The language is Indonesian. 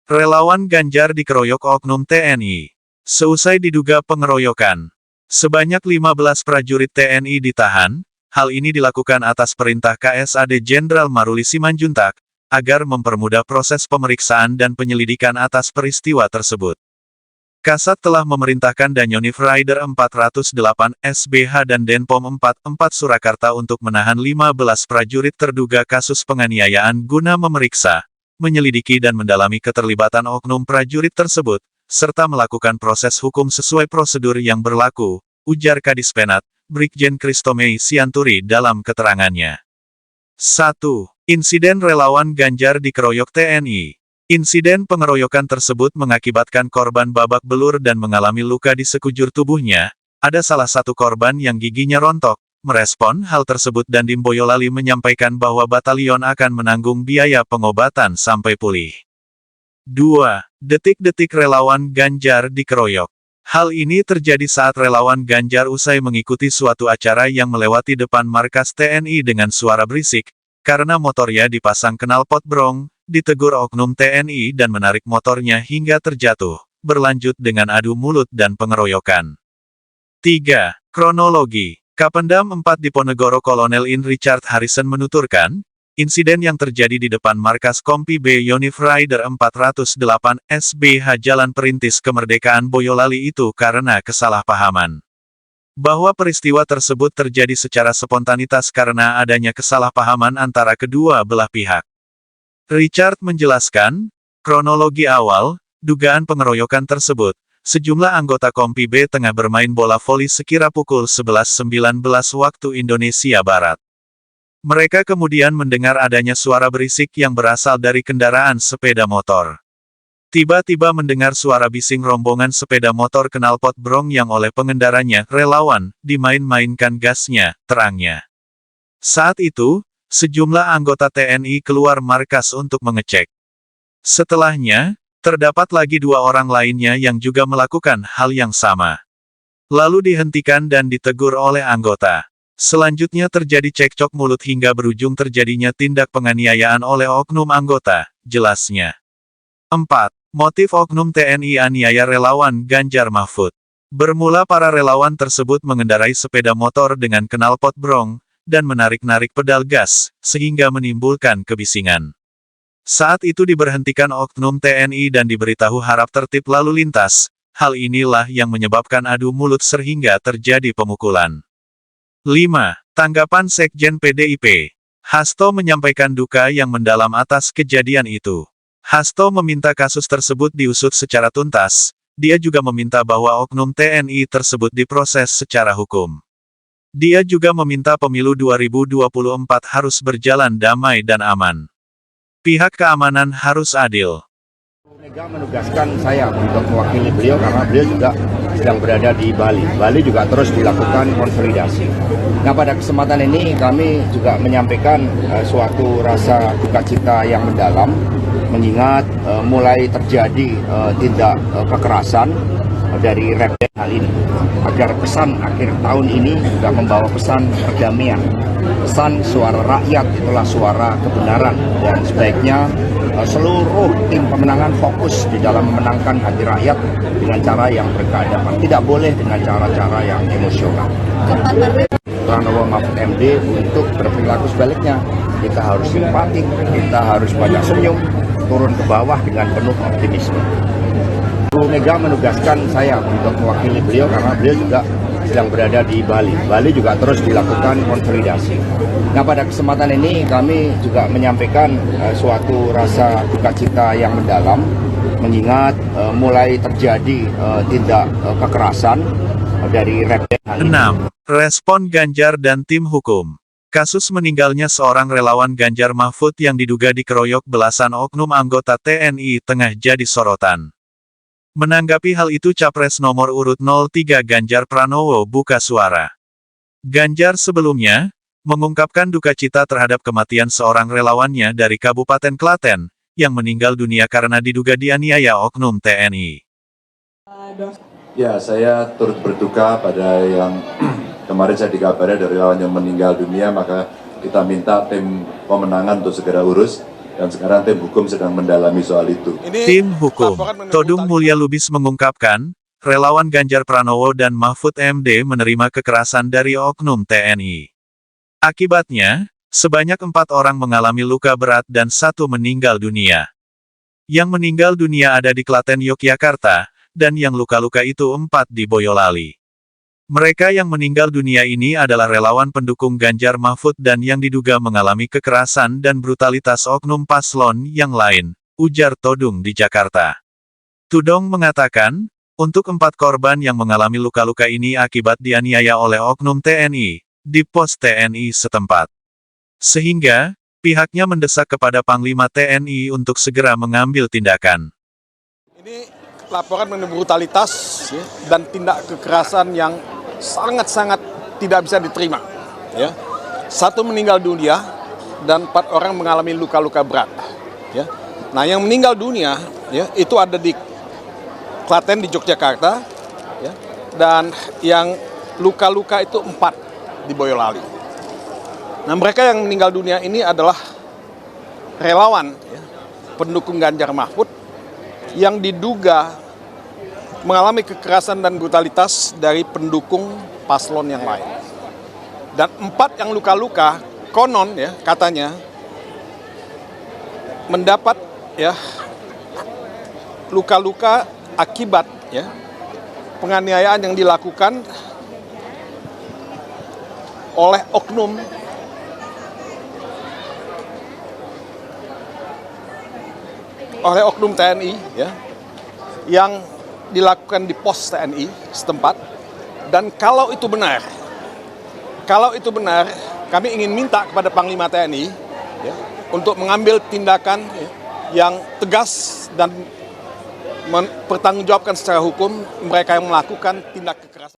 Relawan Ganjar dikeroyok oknum TNI. Seusai diduga pengeroyokan, sebanyak 15 prajurit TNI ditahan. Hal ini dilakukan atas perintah KSAD Jenderal Maruli Simanjuntak, agar mempermudah proses pemeriksaan dan penyelidikan atas peristiwa tersebut. Kasat telah memerintahkan Danjonif Rider 408, SBH dan Denpom 44 Surakarta untuk menahan 15 prajurit terduga kasus penganiayaan guna memeriksa, menyelidiki dan mendalami keterlibatan oknum prajurit tersebut, serta melakukan proses hukum sesuai prosedur yang berlaku, ujar Kadispenat, Brigjen Kristomei Sianturi dalam keterangannya. 1. Insiden relawan Ganjar dikeroyok TNI. Insiden pengeroyokan tersebut mengakibatkan korban babak belur dan mengalami luka di sekujur tubuhnya. Ada salah satu korban yang giginya rontok. Merespon hal tersebut Dandim Boyolali menyampaikan bahwa batalion akan menanggung biaya pengobatan sampai pulih. 2. Detik-detik relawan Ganjar dikeroyok. Hal ini terjadi saat relawan Ganjar usai mengikuti suatu acara yang melewati depan markas TNI dengan suara berisik, karena motornya dipasang knalpot brong, ditegur oknum TNI dan menarik motornya hingga terjatuh, berlanjut dengan adu mulut dan pengeroyokan. 3. Kronologi. Kapendam 4 Diponegoro Kolonel In Richard Harrison menuturkan, insiden yang terjadi di depan markas Kompi B Yonif Rider 408 SBH Jalan Perintis Kemerdekaan Boyolali itu karena kesalahpahaman. Bahwa peristiwa tersebut terjadi secara spontanitas karena adanya kesalahpahaman antara kedua belah pihak. Richard menjelaskan, kronologi awal, dugaan pengeroyokan tersebut, sejumlah anggota Kompi B tengah bermain bola voli sekira pukul 11.19 waktu Indonesia Barat. Mereka kemudian mendengar adanya suara berisik yang berasal dari kendaraan sepeda motor. Tiba-tiba mendengar suara bising rombongan sepeda motor knalpot brong yang oleh pengendaranya, relawan, dimain-mainkan gasnya, terangnya. Saat itu, sejumlah anggota TNI keluar markas untuk mengecek. Setelahnya, terdapat lagi 2 orang lainnya yang juga melakukan hal yang sama. Lalu dihentikan dan ditegur oleh anggota. Selanjutnya terjadi cekcok mulut hingga berujung terjadinya tindak penganiayaan oleh oknum anggota, jelasnya. 4. Motif oknum TNI aniaya relawan Ganjar Mahfud. Bermula para relawan tersebut mengendarai sepeda motor dengan knalpot brong, dan menarik-narik pedal gas, sehingga menimbulkan kebisingan. Saat itu diberhentikan oknum TNI dan diberitahu harap tertib lalu lintas, hal inilah yang menyebabkan adu mulut sehingga terjadi pemukulan. 5. Tanggapan Sekjen PDIP. Hasto menyampaikan duka yang mendalam atas kejadian itu. Hasto meminta kasus tersebut diusut secara tuntas, dia juga meminta bahwa oknum TNI tersebut diproses secara hukum. Dia juga meminta pemilu 2024 harus berjalan damai dan aman. Pihak keamanan harus adil. Mega menugaskan saya untuk mewakili beliau karena beliau juga sedang berada di Bali. Bali juga terus dilakukan konsolidasi. Nah, pada kesempatan ini kami juga menyampaikan suatu rasa duka cita yang mendalam, mengingat mulai terjadi tindak kekerasan dari Repden hal ini. Agar pesan akhir tahun ini juga membawa pesan perdamaian. Pesan suara rakyat itulah suara kebenaran, dan sebaiknya seluruh tim pemenangan fokus di dalam memenangkan hati rakyat dengan cara yang berkeadaban. Tidak boleh dengan cara-cara yang emosional. Pranowo Mahfud MD untuk berperilaku sebaliknya. Kita harus simpatik, kita harus banyak senyum, turun ke bawah dengan penuh optimisme. Bu Mega menugaskan saya untuk mewakili beliau karena beliau juga sedang berada di Bali. Bali juga terus dilakukan konsolidasi. Nah, pada kesempatan ini kami juga menyampaikan suatu rasa duka cita yang mendalam, mengingat mulai terjadi tindak kekerasan dari Repden. 6. Respon Ganjar dan tim hukum. Kasus meninggalnya seorang relawan Ganjar Mahfud yang diduga dikeroyok belasan oknum anggota TNI tengah jadi sorotan. Menanggapi hal itu Capres nomor urut 03 Ganjar Pranowo buka suara. Ganjar sebelumnya mengungkapkan duka cita terhadap kematian seorang relawannya dari Kabupaten Klaten, yang meninggal dunia karena diduga dianiaya oknum TNI. Ya, saya turut berduka pada yang kemarin saya dikabari dari relawan yang meninggal dunia, maka kita minta tim pemenangan untuk segera urus. Dan sekarang tim hukum sedang mendalami soal itu. Tim hukum Todung Mulya Lubis mengungkapkan, relawan Ganjar Pranowo dan Mahfud MD menerima kekerasan dari oknum TNI. Akibatnya, sebanyak 4 orang mengalami luka berat dan 1 meninggal dunia. Yang meninggal dunia ada di Klaten, Yogyakarta, dan yang luka-luka itu 4 di Boyolali. Mereka yang meninggal dunia ini adalah relawan pendukung Ganjar Mahfud dan yang diduga mengalami kekerasan dan brutalitas oknum paslon yang lain, ujar Todung di Jakarta. Tudong mengatakan, untuk 4 korban yang mengalami luka-luka ini akibat dianiaya oleh oknum TNI, di pos TNI setempat. Sehingga, pihaknya mendesak kepada Panglima TNI untuk segera mengambil tindakan. Ini laporan mengenai brutalitas dan tindak kekerasan yang sangat-sangat tidak bisa diterima. Ya. 1 meninggal dunia dan 4 orang mengalami luka-luka berat. Ya. Nah, yang meninggal dunia ya, itu ada di Klaten di Yogyakarta, ya, dan yang luka-luka itu 4 di Boyolali. Nah, mereka yang meninggal dunia ini adalah relawan ya, pendukung Ganjar Mahfud yang diduga mengalami kekerasan dan brutalitas dari pendukung paslon yang lain. Dan 4 yang luka-luka, konon ya katanya mendapat ya luka-luka akibat ya penganiayaan yang dilakukan oleh oknum TNI ya yang dilakukan di pos TNI setempat. Dan kalau itu benar, kami ingin minta kepada Panglima TNI ya, untuk mengambil tindakan ya, yang tegas dan mempertanggungjawabkan secara hukum mereka yang melakukan tindak kekerasan.